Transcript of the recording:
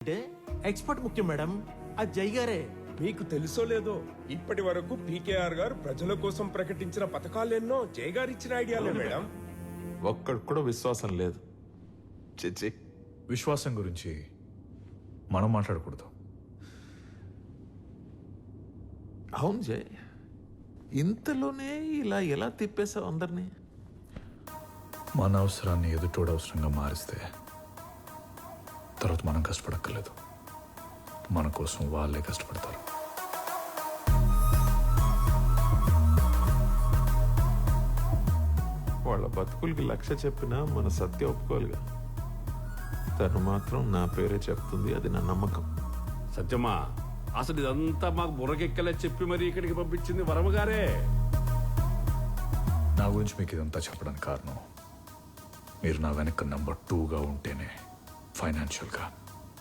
అంటే ఎక్స్పర్ట్ ముఖ్యం మేడం, అది జై గారే. మీకు తెలుసో లేదో ఇప్పటి వరకు పీకేఆర్ గారు ప్రజల కోసం ప్రకటించిన పథకాలెన్నో జై గారు ఇచ్చిన ఐడియాలే మేడం. ఒక్కడికి కూడా విశ్వాసం లేదు. చిచ్చి, విశ్వాసం గురించి మనం మాట్లాడకూడదు. అవును జయ్, ఇంతలోనే ఇలా ఎలా తిప్పేశావు అందరినీ? మన అవసరాన్ని ఎదుటోడు అవసరంగా మారిస్తే తర్వాత మనం కష్టపడక్కర్లేదు, మన కోసం వాళ్ళే కష్టపడతారు. వాళ్ళ బతుకులకి లక్ష్య చెప్పినా మన సత్య ఒప్పుకోవాలిగా. తను మాత్రం నా పేరే చెప్తుంది, అది నా నమ్మకం. సత్యమా, అసలు ఇదంతా మాకు బుర్రకెక్కలే చెప్పి మరి ఇక్కడికి పంపించింది వరమగారే. నా గురించి మీకు ఇదంతా చెప్పడానికి కారణం మీరు నా వెనక నెంబర్ 2గా ఉంటేనే, ఫైనాన్షియల్గా.